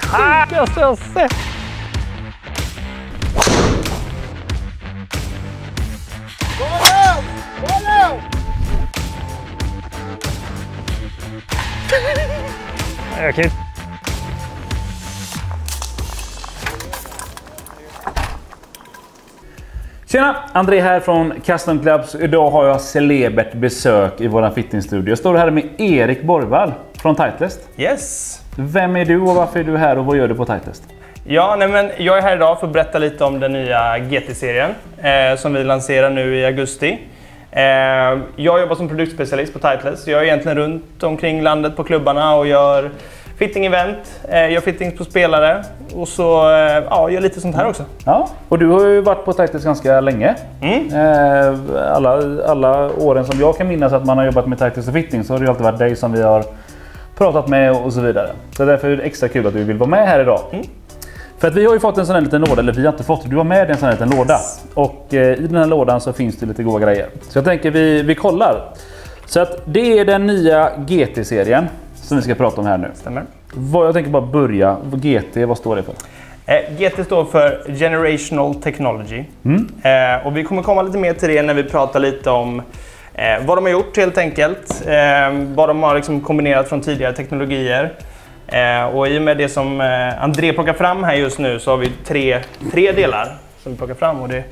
Sjukaste jag sett! Jag kan inte... Tjena! André här från Custom Clubs. Idag har jag celebert besök i våran fittingstudio. Jag står här med Erik Borgvall från Titleist. Yes! Vem är du och varför är du här och vad gör du på Titleist? Ja, men jag är här idag för att berätta lite om den nya GT-serien som vi lanserar nu i augusti. Jag jobbar som produktspecialist på Titleist. Jag är egentligen runt omkring landet på klubbarna och gör fitting-event, gör fittings på spelare och så gör lite sånt här också. Ja, och du har ju varit på Titleist ganska länge. Alla åren som jag kan minnas att man har jobbat med Titleist och fitting så har det alltid varit dig som vi har pratat med och så vidare. Så därför är det extra kul att du vill vara med här idag. För att vi har ju fått en sån här liten låda, eller vi har inte fått, du har med en sån här liten låda. Och i den här lådan så finns det lite goda grejer. Så jag tänker vi kollar. Så att det är den nya GT-serien som vi ska prata om här nu. Stämmer. Jag tänker bara börja. GT, vad står det för? GT står för Generational Technology. Och vi kommer komma lite mer till det när vi pratar lite om vad de har gjort helt enkelt. Vad de har liksom kombinerat från tidigare teknologier. Och i och med det som André plockar fram här just nu så har vi tre delar som vi plockar fram. Och det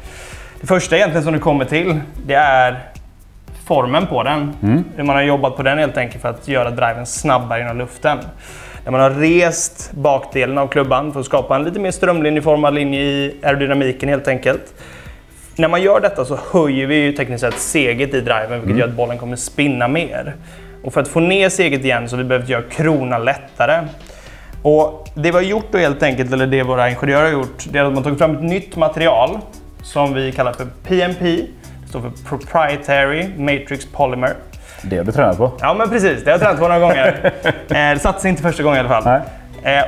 första egentligen som det kommer till, det är formen på den. Hur man har jobbat på den helt enkelt för att göra driven snabbare genom luften. Där man har rest bakdelen av klubban för att skapa en lite mer strömlinjeformad linje i aerodynamiken helt enkelt. När man gör detta så höjer vi ju tekniskt sett seget i driven, vilket gör att bollen kommer spinna mer. Och för att få ner seget igen så har vi behövt göra kronan lättare. Och det vi har gjort då helt enkelt, eller det våra ingenjörer har gjort, det är att man tagit fram ett nytt material som vi kallar för PMP. Det står för Proprietary Matrix Polymer. Det har du tränat på? Ja, men precis. Det har jag tränat på några gånger. Det satsade inte första gången i alla fall.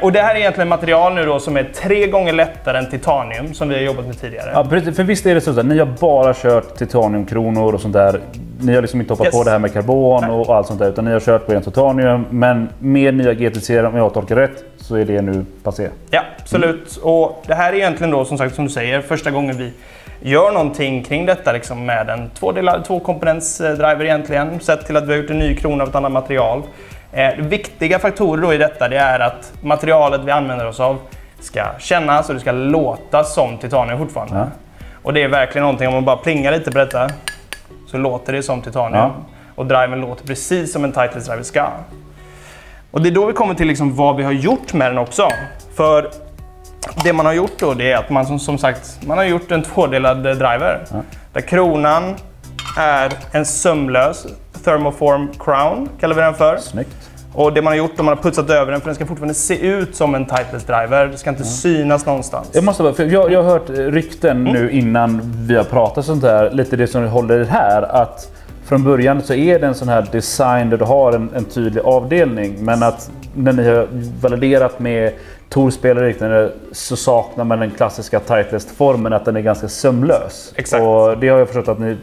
Och det här är egentligen material nu då som är 3 gånger lättare än titanium som vi har jobbat med tidigare. Ja, för visst är det så att ni har bara kört titaniumkronor och sånt där. Ni har liksom inte hoppat på det här med karbon och allt sånt där, utan ni har kört på en titanium. Men med nya GT-serien, om jag tolkar rätt, så är det nu passé. Ja, absolut. Och det här är egentligen då, som sagt, som du säger, första gången vi gör någonting kring detta liksom med en tvåkomponents-driver egentligen. Sett till att vi har gjort en ny krona av ett annat material. Viktiga faktorer då i detta, det är att materialet vi använder oss av ska kännas och det ska låta som titanium fortfarande. Ja. Och det är verkligen någonting, om man bara plingar lite på detta så låter det som titanium. Ja. Och driven låter precis som en Titleist driver ska. Och det är då vi kommer till liksom vad vi har gjort med den också. För det man har gjort då, det är att man som sagt, man har gjort en tvådelad driver. Ja. Där kronan är en sömlös thermoform crown, kallar vi den för. Snyggt. Och det man har gjort, man har putsat över den för den ska fortfarande se ut som en Titleist driver. Det ska inte synas någonstans. Jag har hört rykten nu innan vi har pratat sånt här, lite det som håller här, att från början så är det en sån här design där du har en tydlig avdelning, men att när ni har validerat med torspelare liknande så saknar man den klassiska Titleist-formen, att den är ganska sömlös. Exakt. Och det har jag förstått att ni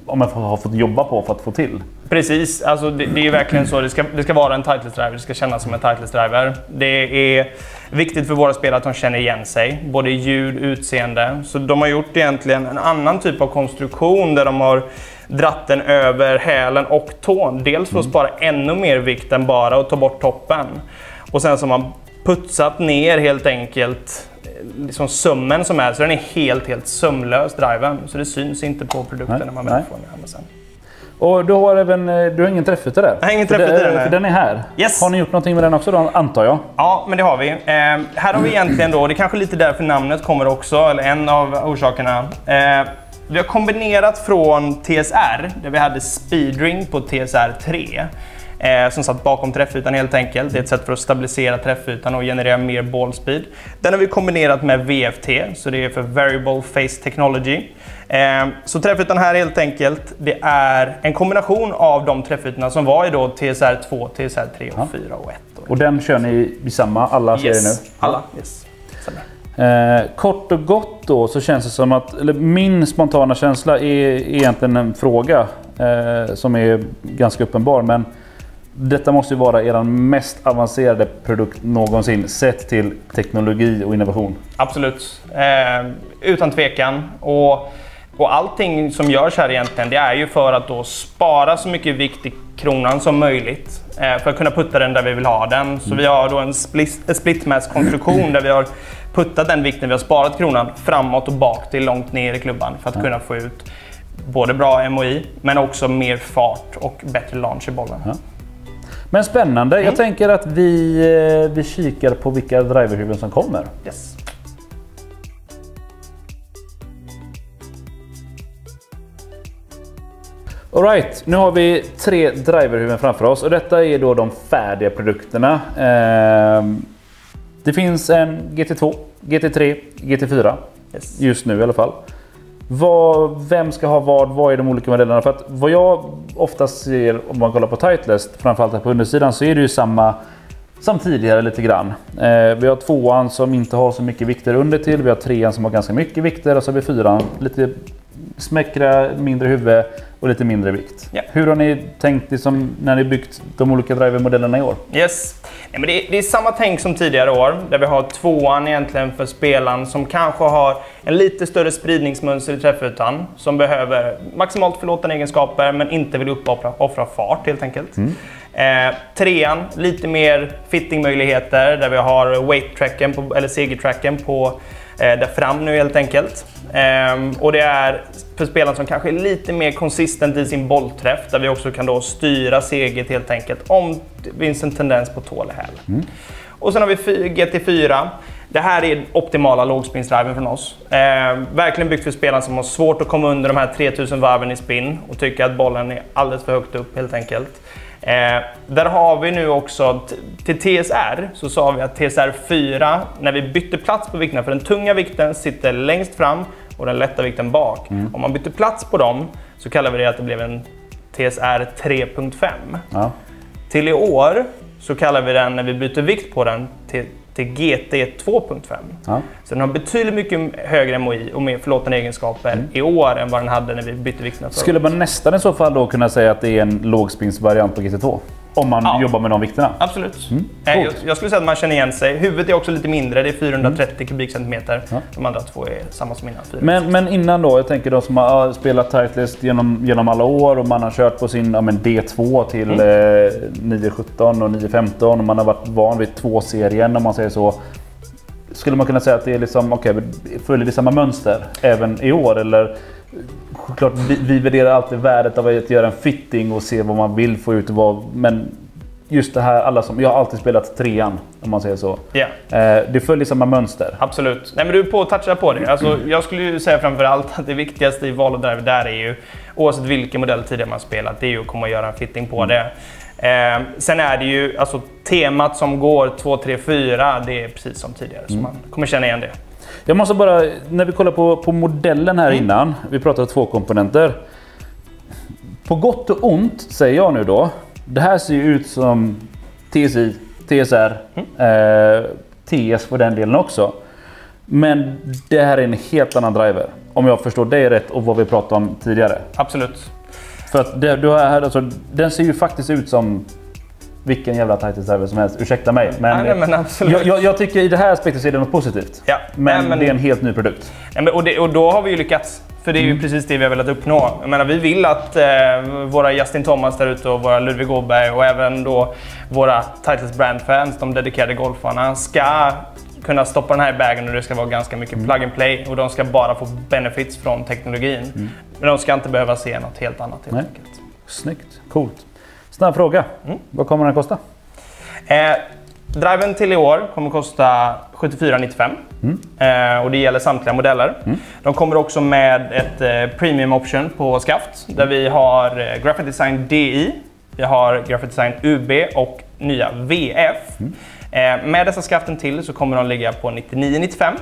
har fått jobba på för att få till. Precis, alltså det är ju verkligen så. Det ska vara en Titleist driver, det ska kännas som en Titleist driver. Det är viktigt för våra spelare att de känner igen sig, både ljud och utseende. Så de har gjort egentligen en annan typ av konstruktion där de har dratt den över hälen och tån. Dels för att spara ännu mer vikt än bara att ta bort toppen. Och sen så har man putsat ner helt enkelt liksom sömmen som är, så den är helt sömlös driven. Så det syns inte på produkten när man väl får den sen. Och du har ingen träffyta där? Nej, ingen träffyta där. För den är här. Yes. Har ni gjort någonting med den också då, antar jag? Ja, men det har vi. Här har vi egentligen då, det är kanske lite därför namnet kommer också, eller en av orsakerna. Vi har kombinerat från TSR, där vi hade speedring på TSR 3. Som satt bakom träffytan helt enkelt. Det är ett sätt för att stabilisera träffytan och generera mer ball speed. Den har vi kombinerat med VFT, så det är för Variable Phase Technology. Så träffytan här helt enkelt, det är en kombination av de träffytorna som var i då TSR 2, TSR 3 och 4 och 1. Och den kör ni i samma, alla serier nu? Alla, yes. Kort och gott då så känns det som att, eller min spontana känsla är egentligen en fråga som är ganska uppenbar, men Detta måste ju vara er mest avancerade produkt någonsin sett till teknologi och innovation. Absolut, utan tvekan. Och allting som görs här egentligen, det är ju för att då spara så mycket vikt i kronan som möjligt. För att kunna putta den där vi vill ha den. Så vi har då en split mass konstruktion där vi har puttat den vikten vi har sparat kronan framåt och bak till långt ner i klubban. För att kunna få ut både bra MOI men också mer fart och bättre launch i bollen. Ja. Men spännande, jag tänker att vi kikar på vilka driverhuvuden som kommer. Yes. All right, nu har vi 3 driverhuvuden framför oss och detta är då de färdiga produkterna. Det finns en GT2, GT3, GT4 just nu i alla fall. Vem ska ha vad är de olika modellerna? För att vad jag oftast ser om man kollar på Titleist, framförallt på undersidan, så är det ju samma som tidigare lite grann. Vi har 2an som inte har så mycket vikter under till, vi har 3an som har ganska mycket vikter och så har vi 4an lite smäckra, mindre huvud och lite mindre vikt. Yeah. Hur har ni tänkt liksom, när ni byggt de olika drivermodellerna i år? Yes. Nej, men det är samma tänk som tidigare år där vi har 2an egentligen för spelaren som kanske har en lite större spridningsmönster i träffytan, som behöver maximalt förlåtande egenskaper men inte vill offra fart helt enkelt. 3an, lite mer fittingmöjligheter där vi har weight-tracken eller segertracken på där fram nu helt enkelt. Och det är för spelaren som kanske är lite mer konsistent i sin bollträff där vi också kan då styra seget helt enkelt om det finns en tendens på tå eller häl. Och sen har vi GT4. Det här är optimala lågspinsdriven från oss. Verkligen byggt för spelaren som har svårt att komma under de här 3000 varven i spin och tycker att bollen är alldeles för högt upp helt enkelt. Där har vi nu också till TSR, så sa vi att TSR 4, när vi bytte plats på vikterna, för den tunga vikten sitter längst fram och den lätta vikten bak. Om man bytte plats på dem så kallar vi det att det blev en TSR 3.5. Ja. Till i år så kallar vi den, när vi byter vikt på den, till GT 2.5. Ja. Så den har betydligt mycket högre MOI och mer förlåtande egenskaper i år än vad den hade när vi bytte vikterna. Skulle man nästan i så fall då kunna säga att det är en lågspinsvariant på GT2? Om man jobbar med de vikterna? Absolut. Jag skulle säga att man känner igen sig. Huvudet är också lite mindre, det är 430 kubikcentimeter. De andra två är samma som innan. Men innan då, jag tänker de som har spelat Titleist genom alla år och man har kört på sin D2 till 9.17 och 9.15 och man har varit van vid 2-serien om man säger så. Skulle man kunna säga att det är liksom, följer det samma mönster även i år? Eller klart, vi värderar alltid värdet av att göra en fitting och se vad man vill få ut. Men just det här, jag har alltid spelat 3an om man säger så. Yeah. Det följer samma mönster. Absolut. Nej, men du touchar på det. Alltså, jag skulle ju säga framförallt att det viktigaste i val och driver där är ju, oavsett vilken modell tidigare man spelat, det är ju att komma och göra en fitting på det. Sen är det ju, alltså temat som går 2, 3, 4, det är precis som tidigare. Så man kommer känna igen det. Jag måste bara, när vi kollar på modellen här innan, vi pratade 2 komponenter. På gott och ont säger jag nu då, det här ser ju ut som TSI, TSR, TS för den delen också. Men det här är en helt annan driver, om jag förstår det rätt och vad vi pratade om tidigare. Absolut. För att den ser ju faktiskt ut som vilken jävla Titleist-driver som helst, ursäkta mig. Men absolut. Jag tycker i det här aspektet så är det något positivt. Ja. Men det är en helt ny produkt. Och då har vi ju lyckats. För det är ju precis det vi har velat uppnå. Jag menar, vi vill att våra Justin Thomas där ute och våra Ludvig Åberg och även då våra Titleist brand-fans, de dedikerade golfarna, ska kunna stoppa den här i bagen och det ska vara ganska mycket plug and play och de ska bara få benefits från teknologin. Men de ska inte behöva se något helt annat helt enkelt. Snyggt, coolt. Snabb fråga. Vad kommer den att kosta? Driven till i år kommer kosta 74,95 och det gäller samtliga modeller. De kommer också med ett premium option på skaft där vi har Graphite Design DI, vi har Graphite Design UB och nya VF. Med dessa skaften till så kommer de ligga på 99,95.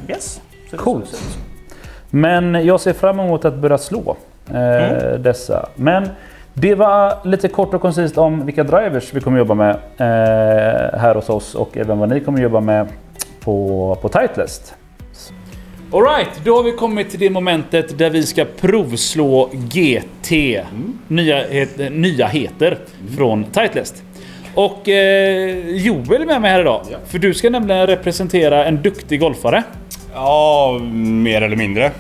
Yes. Coolt. Men jag ser fram emot att börja slå dessa. Men det var lite kort och koncist om vilka drivers vi kommer jobba med här hos oss och även vad ni kommer jobba med på Titleist. All right, då har vi kommit till det momentet där vi ska provslå GT. Nya heter från Titleist. Och Joel är med mig här idag. Ja. För du ska nämligen representera en duktig golfare. Ja, mer eller mindre.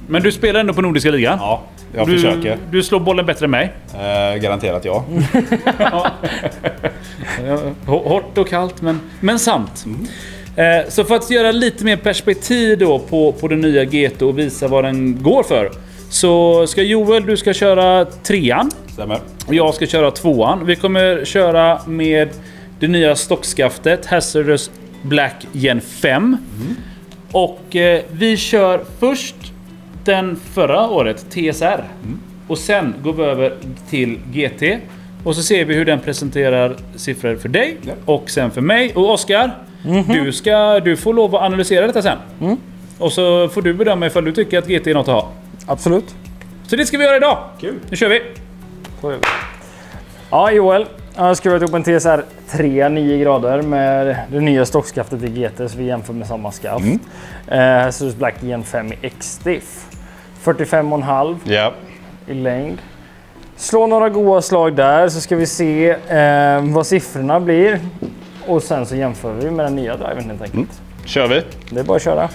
Men du spelar ändå på Nordiska ligan. Ja, jag försöker. Du slår bollen bättre än mig. Garanterat ja. Hårt och kallt, men sant. Så för att göra lite mer perspektiv då på den nya GT och visa vad den går för, så ska Joel, du ska köra 3:an. Stämmer. Och jag ska köra 2:an. Vi kommer köra med det nya stockskaftet Hazardous Black Gen 5. Och vi kör först den förra året, TSR. Och sen går vi över till GT. Och så ser vi hur den presenterar siffror för dig och sen för mig. Och Oskar, du får lov att analysera detta sen. Och så får du bedöma ifall du tycker att GT är något att ha. Absolut. Så det ska vi göra idag. Kul. Nu kör vi. Ja, Joel. Jag har skrivit upp en TSR 3 9 grader med det nya stockskaftet i GT, så vi jämför med samma skaft. Hazardous Black Gen 5 i X-Diff. 45,5 i längd. Slå några goda slag där så ska vi se vad siffrorna blir. Och sen så jämför vi med den nya driven helt enkelt. Kör vi. Det är bara att köra.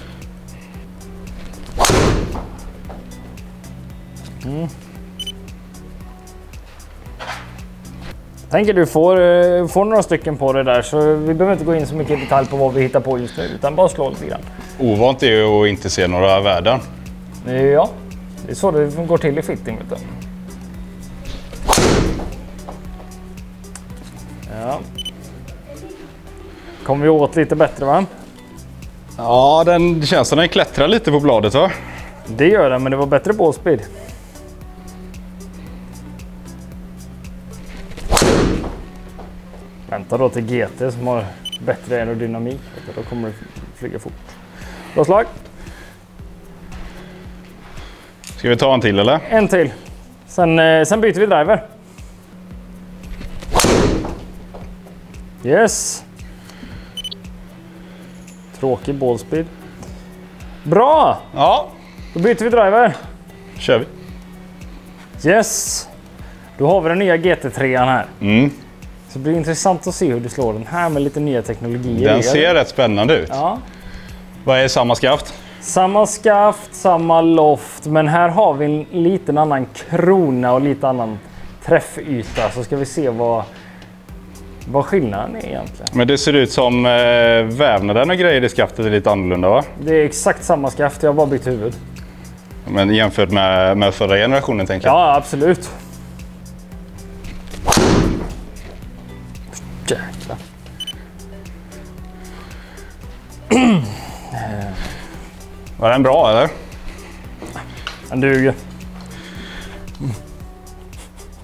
Tänker du får några stycken på det där, så vi behöver inte gå in så mycket i detalj på vad vi hittar på just nu, utan bara slå lite grann. Ovant är ju att inte se några värden. Ja, det är så det går till i fitting, vet du. Ja. Kommer vi åt lite bättre, va? Ja, det känns som den klättrar lite på bladet, va? Det gör den, men det var bättre ballspeed. Vänta då till GT som har bättre aerodynamik. Då kommer det flyga fort. Bra slag. Ska vi ta en till eller? En till. Sen byter vi driver. Yes. Tråkig ballspeed. Bra! Ja. Då byter vi driver. Kör vi. Yes. Då har vi den nya GT3 här. Så det blir intressant att se hur du slår den här med lite nya teknologier. Den ser rätt spännande ut. Ja. Vad är samma skaft? Samma skaft, samma loft, men här har vi en liten annan krona och lite annan träffyta. Så ska vi se vad skillnaden är egentligen. Men det ser ut som vävnaden och grejer i skaftet är lite annorlunda, va? Det är exakt samma skaft, jag har bara bytt huvud. Men jämfört med förra generationen, tänker jag. Ja, absolut. Jäklar. Var den bra, eller? Den duger.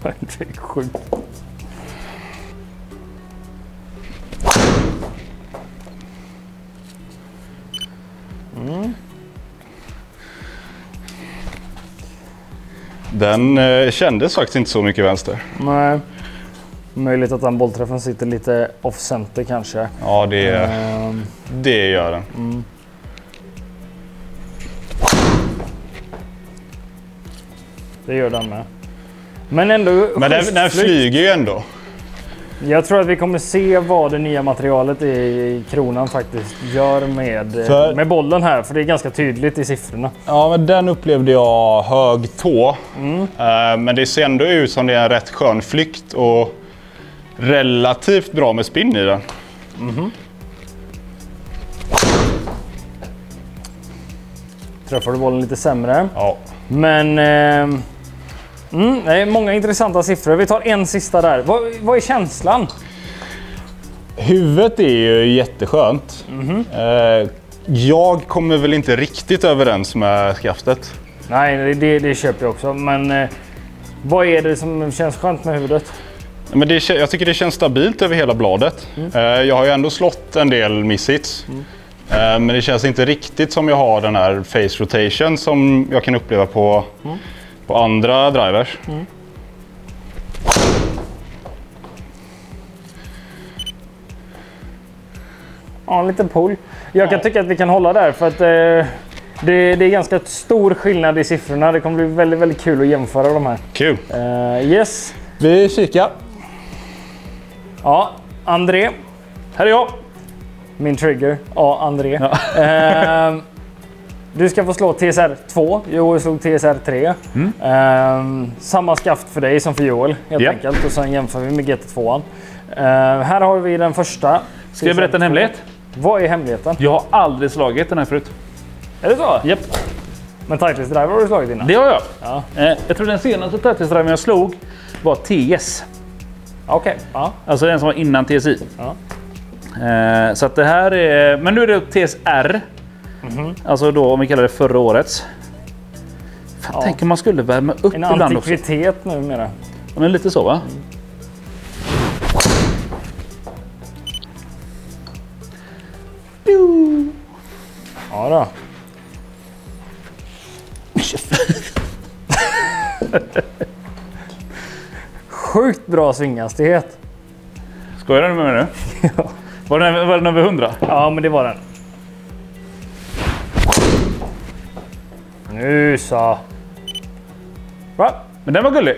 Det är sjukt. Den kändes faktiskt inte så mycket vänster. Nej. Möjligt att den bollträffen sitter lite off-center kanske. Ja, det gör den. Det gör den med. Men ändå. Men den flyger ju ändå. Jag tror att vi kommer se vad det nya materialet i kronan faktiskt gör med bollen här. För det är ganska tydligt i siffrorna. Ja, men den upplevde jag hög tå. Men det ser ändå ut som det är en rätt skön flykt och relativt bra med spinn i den. Träffar du bollen lite sämre. Ja. Men det är många intressanta siffror. Vi tar en sista där. Vad är känslan? Huvudet är ju jätteskönt. Jag kommer väl inte riktigt överens med skaftet. Nej, det köper jag också. Men vad är det som känns skönt med huvudet? Men jag tycker det känns stabilt över hela bladet. Jag har ju ändå slått en del misshits. Men det känns inte riktigt som jag har den här face rotation som jag kan uppleva på andra drivers. Ja, en liten pull. Jag kan tycka att vi kan hålla där för att Det är ganska stor skillnad i siffrorna. Det kommer bli väldigt, väldigt kul att jämföra de här. Kul. Yes. Vi kikar. Ja, André. Här är jag. Min trigger. Ja, André. Ja. Du ska få slå TSR 2. Joel slog TSR 3. Samma skaft för dig som för Joel helt enkelt. Och sen jämför vi med GT2. Här har vi den första. Ska jag berätta en hemlighet? Vad är hemligheten? Jag har aldrig slagit den här förut. Är det så? Japp. Men Titleist Driver har du slagit innan? Det har jag. Ja. Jag tror den senaste Titleist Driver jag slog var TS. Okej. Ja. Alltså den som var innan TSI. Ja. Så att det här är... Men nu är det TSR. Alltså då om vi kallar det förra årets. Fan, tänk om man skulle värma upp En ibland också. antikvitet nu menar. Ja, men lite så va? Ja då. Sjukt bra svinghastighet. Skojar du med mig nu? Ja. Var den över 100? Ja, men det var den. Nu så. Bra. Men den var gullig.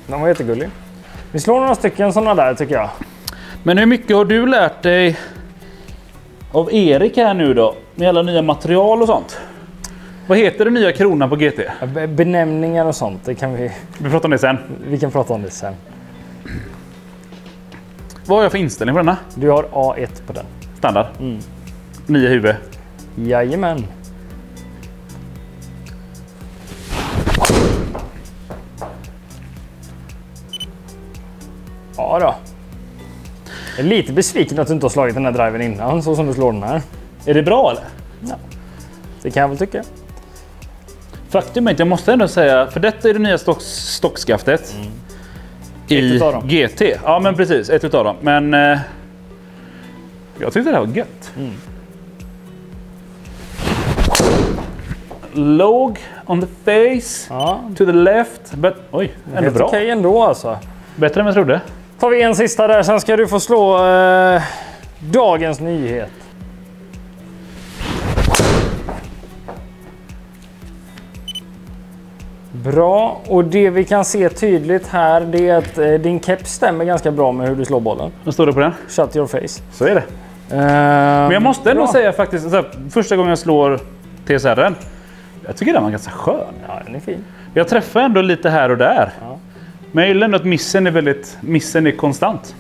Den var jättegullig. Vi slår några stycken sådana där tycker jag. Men hur mycket har du lärt dig av Erik här nu då? Med alla nya material och sånt. Vad heter den nya kronan på GT? Benämningar och sånt, det kan vi Vi pratar om det sen. vi kan prata om det sen. Vad har jag för inställning på denna? Du har A1 på den. Standard. 9 huvud. Jajamän. Ja då. Jag är lite besviken att du inte har slagit den här driven innan, så som du slår den här. Är det bra eller? Ja. Det kan jag väl tycka. Faktum är att jag måste ändå säga, för detta är det nya stockskaftet. I Ett utav dem. GT. Ja men precis, ett utav dem. Men jag tyckte det här var gött. Log on the face, Ja, to the left. But, oj, ändå helt bra. okej ändå alltså. Bättre än jag trodde. Tar vi en sista där, sen ska du få slå dagens nyhet. Bra, och det vi kan se tydligt här det är att din keps stämmer ganska bra med hur du slår bollen. Vad står det på den? Shut your face. Så är det. Men jag måste ändå säga faktiskt, så här, första gången jag slår TSR:en, jag tycker den var ganska skön. Ja, den är fin. Jag träffar ändå lite här och där. Ja. Men jag gillar ändå att missen är konstant.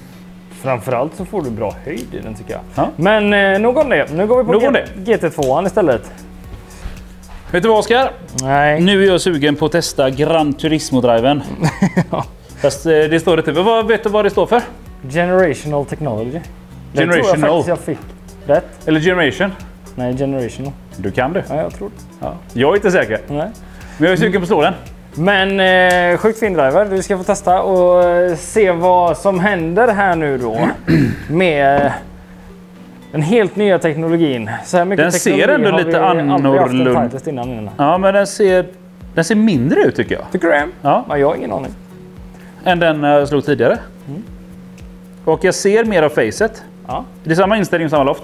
Framförallt så får du bra höjd i den tycker jag. Ja. Men nog om det. Nu går vi Nog om på GT2 istället. Vet du vad Oskar? Nej. Nu är jag sugen på att testa Gran Turismo-driven. Ja. Fast det står det typ. Vet du vad det står för? Generational technology. Det tror jag Generational. faktiskt jag fick rätt. Eller Generation? Nej, generational. Du kan det. Ja, jag tror det. Ja. Jag är inte säker. Nej. Men jag är sugen på att slå den. Men sjukt fin driver. Du ska få testa och se vad som händer här nu då. Med den helt nya teknologin. Så här mycket Den ser teknologi ändå har lite vi aldrig haft en annorlunda. Titleist innan. Ja, men den ser mindre ut tycker jag. Tycker du det? Ja. Ja, jag har ingen aning. Än den jag slog tidigare. Och jag ser mer av facet. Ja. Det är samma inställning, samma loft.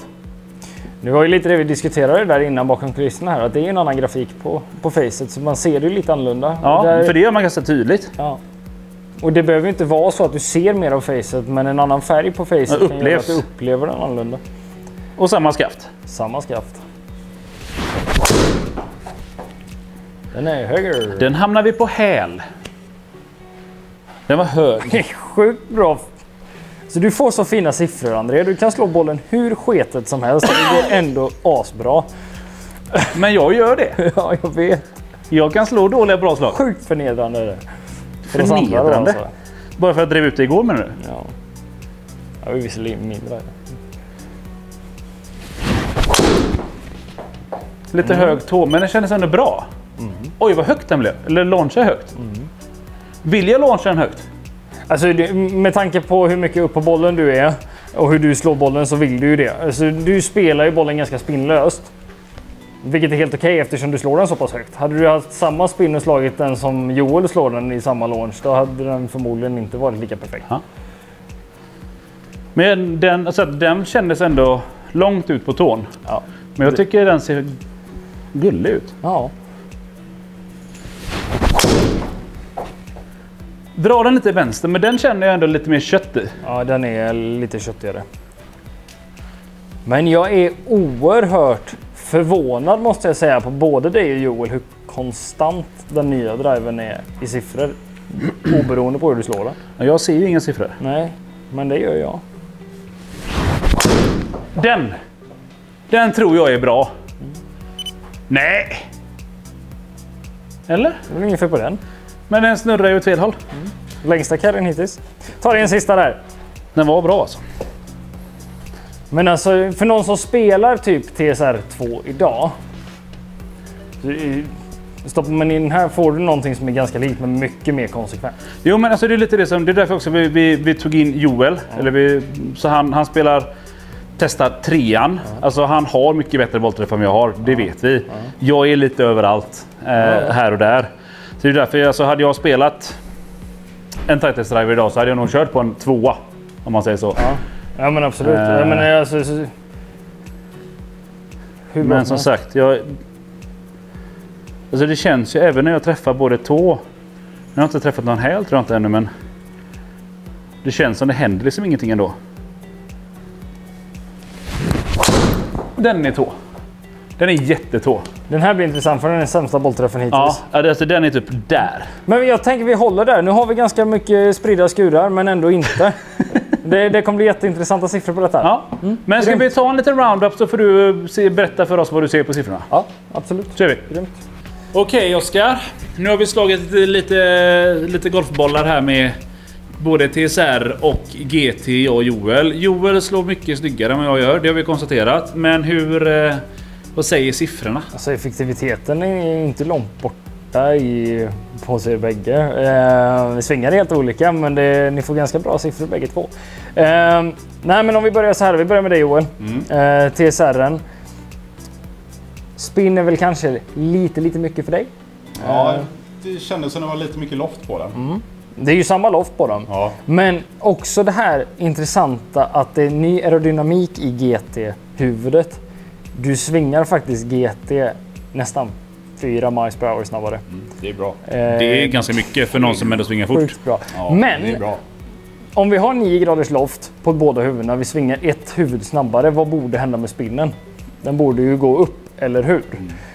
Nu var ju lite det vi diskuterade där innan bakom kulisserna här. Att det är en annan grafik på facet. Så man ser det ju lite annorlunda. Ja, Och där, för det gör man ganska tydligt. ja. Och det behöver inte vara så att du ser mer av facet. Men en annan färg på facet Ja, kan göra upplevs. att du upplever den annorlunda. Och samma skaft. Samma skaft. Den är höger. Den hamnar vi på häl. Den var hög. Det är sjukt bra. Så du får så fina siffror André. Du kan slå bollen hur sketet som helst. Det går ändå asbra. Men jag gör det. Ja, jag vet. Jag kan slå dåliga bra slag. Sjukt förnedrande är det. För oss andra då, Förnedrande? alltså. Bara för att jag drev ut det igår menar du? Ja. Jag är visserligen mindre. Lite hög tå, men den kändes ändå bra. Oj, vad högt den blev. Eller launcha högt. Vill jag launcha den högt? Alltså med tanke på hur mycket upp på bollen du är och hur du slår bollen så vill du ju det. Alltså, du spelar ju bollen ganska spinnlöst. Vilket är helt okej eftersom du slår den så pass högt. Hade du haft samma spinn och slagit den som Joel slår den i samma launch, då hade den förmodligen inte varit lika perfekt. Ja. Men den kändes ändå långt ut på tån. Ja. Men jag tycker den ser gullig ut. Ja. Dra den lite i vänster, men den känner jag ändå lite mer kött i. Ja, den är lite köttigare. Men jag är oerhört förvånad måste jag säga på både dig och Joel hur konstant den nya driven är i siffror. Oberoende på hur du slår den. Jag ser ju inga siffror. Nej, men det gör jag. Den tror jag är bra. Nej! Eller? Det är inget fel på den. Men den snurrar ju åt fel håll. Längsta carryn hittills. Ta dig en sista där. Den var bra alltså. Men alltså för någon som spelar typ TSR 2 idag. Stoppar man in här får du någonting som är ganska likt men mycket mer konsekvent. Jo men alltså det är lite det som, det är därför också vi tog in Joel. Ja. Eller så han testar 3an. Ja. Alltså han har mycket bättre bollträff än jag har, det vet vi. Ja. Jag är lite överallt här och där. Så det är därför alltså, hade jag spelat en tightest driver idag så hade jag nog kört på en 2 om man säger så. Ja men absolut. Jag menar, alltså, men som sagt, alltså det känns ju även när jag träffar både tå. Jag har inte träffat någon häl tror jag inte ännu, men det känns som det händer liksom ingenting ändå. Den är tå. Den är jättetå. Den här blir intressant för den är sämsta bollträffen hittills. Ja, alltså den är typ där. Men jag tänker vi håller där. Nu har vi ganska mycket spridda skurar men ändå inte. Det kommer bli jätteintressanta siffror på detta. Ja. Men ska vi ta en liten roundup så får du berätta för oss vad du ser på siffrorna. Ja, absolut. Kör vi. Grymt. Okej Oskar, nu har vi slagit lite golfbollar här med både TSR och GT och Joel. Joel slår mycket snyggare än vad jag gör, det har vi konstaterat. Men vad säger siffrorna? Alltså effektiviteten är inte långt borta på sig bägge. Det svingar helt olika men ni får ganska bra siffror bägge två. Nej men om vi börjar så här, vi börjar med dig Joel. TSR:en. Spin är väl kanske lite mycket för dig? Ja, det kändes som det var lite mycket loft på den. Det är ju samma loft på dem. Ja. Men också det här intressanta att det är ny aerodynamik i GT-huvudet. Du svingar faktiskt GT nästan 4 miles per hour snabbare. Det är bra. Det är ganska mycket för någon som ändå svingar fort. Bra. Ja, men det är bra. Om vi har 9 graders loft på båda huvudena, vi svingar ett huvud snabbare, vad borde hända med spinnen? Den borde ju gå upp, eller hur?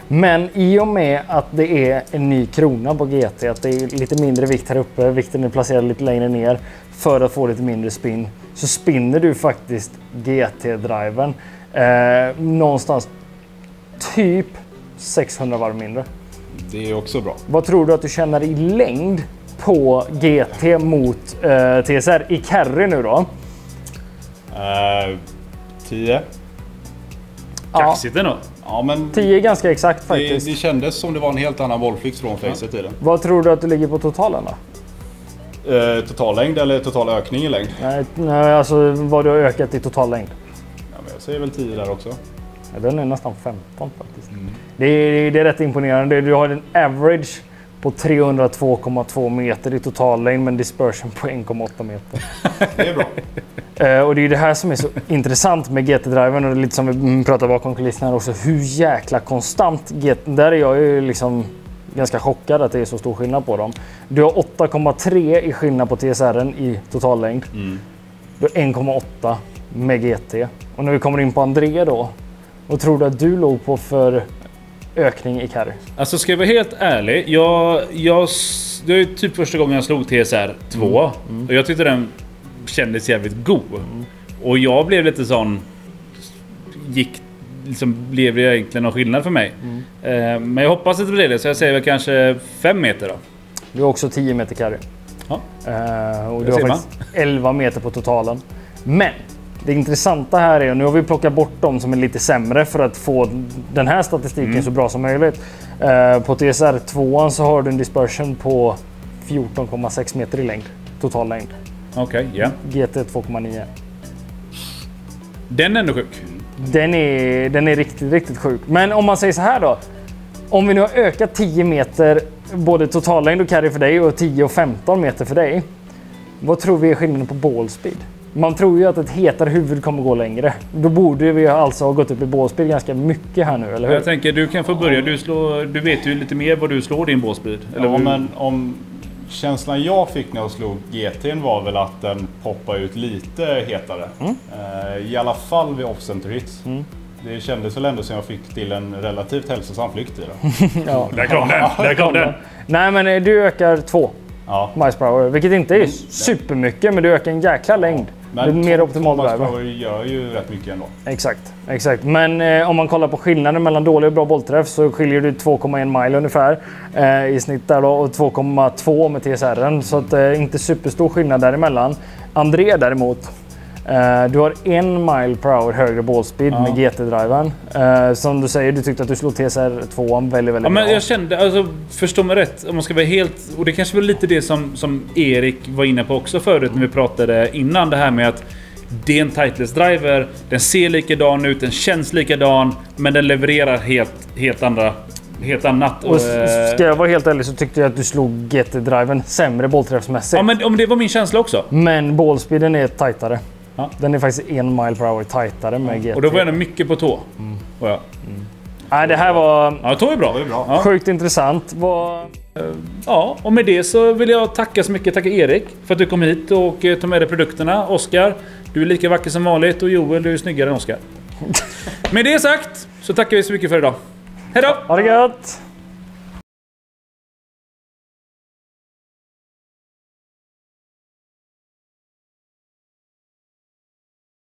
Men i och med att det är en ny krona på GT, att det är lite mindre vikt här uppe, vikten är placerad lite längre ner för att få lite mindre spin, så spinner du faktiskt GT-driven någonstans typ 600 varv mindre. Det är också bra. Vad tror du att du känner i längd på GT mot TSR i carry nu då? 10. Kaxigt ändå. Ja, men 10 är ganska exakt faktiskt. Det kändes som det var en helt annan bollflykt från facet i den. Vad tror du att du ligger på totalen då? Total längd eller total ökning i längd? Nej, alltså vad du har ökat i total längd. Ja, men jag säger väl 10 där också. Ja, den är nästan 15 faktiskt. Det är rätt imponerande. Du har en average på 302,2 meter i total längd men dispersion på 1,8 meter. Det är bra. Och det är det här som är så intressant med GT-driven och lite som vi pratar bakom kulisserna här också. Hur jäkla konstant GT... Där är jag ju liksom ganska chockad att det är så stor skillnad på dem. Du har 8,3 i skillnad på TSR:en i totallängd. Du har 1,8 med GT. Och när vi kommer in på André då, vad tror du att du låg på för ökning i carry? Alltså ska jag vara helt ärlig, det är typ första gången jag slog TSR 2 och jag tyckte den kändes jävligt god. Och jag blev lite sån, blev det egentligen någon skillnad för mig. Men jag hoppas att det blir det, så jag säger väl kanske 5 meter då. Du har också 10 meter carry. Ja. Och du har faktiskt 11 meter på totalen. Men det intressanta här är, och nu har vi plockat bort dem som är lite sämre för att få den här statistiken så bra som möjligt. På TSR 2 så har du en dispersion på 14,6 meter i längd, total längd. Okej, ja. GT 2,9. Den är ändå sjuk. Den är riktigt sjuk. Men om man säger så här då. Om vi nu har ökat 10 meter både totallängd och carry för dig och 10 och 15 meter för dig. Vad tror vi är skillnaden på ball speed? Man tror ju att ett hetare huvud kommer gå längre. Då borde vi alltså ha gått upp i bålspeed ganska mycket här nu, eller hur? Jag tänker, du kan få börja. Du vet ju lite mer vad du slår din bålspeed. Ja, men om känslan jag fick när jag slog GT:n var väl att den poppar ut lite hetare. I alla fall vid off-center hits. Det kändes väl ändå som jag fick till en relativt hälsosam flykt i det. Ja, där kom den. Nej, men du ökar 2 miles per hour, vilket inte är supermycket, men du ökar en jäkla längd. Men det är mer optimal driver gör ju rätt mycket ändå. Exakt. Men om man kollar på skillnaden mellan dålig och bra bollträff så skiljer du 2,1 mile ungefär i snitt där då, och 2,2 med TSR:en. Så att, inte superstor skillnad däremellan. André däremot, du har 1 mile per hour högre ballspeed med GT-driven. Som du säger, du tyckte att du slog TSR2 väldigt men bra. jag kände, alltså, förstå mig rätt, om man ska vara helt... Och det kanske var lite det som Erik var inne på också förut när vi pratade innan. Det här med att det är en Titleist driver, den ser likadan ut, den känns likadan, men den levererar helt annat. Och ska jag vara helt ärlig så tyckte jag att du slog GT-driven sämre bollträffsmässigt. Ja, men om det var min känsla också. Men ballspeeden är tajtare. Ja. Den är faktiskt 1 mile per hour tajtare med GT. Och då var jag mycket på tå. Nej, det här var... Ja, tå är bra. Ja. Sjukt intressant. Ja, och med det så vill jag tacka så mycket. Tacka Erik för att du kom hit och tog med dig produkterna. Oskar, du är lika vacker som vanligt. Och Joel, du är snyggare än Oskar. Med det sagt så tackar vi så mycket för idag. Hej då! Ha det gött!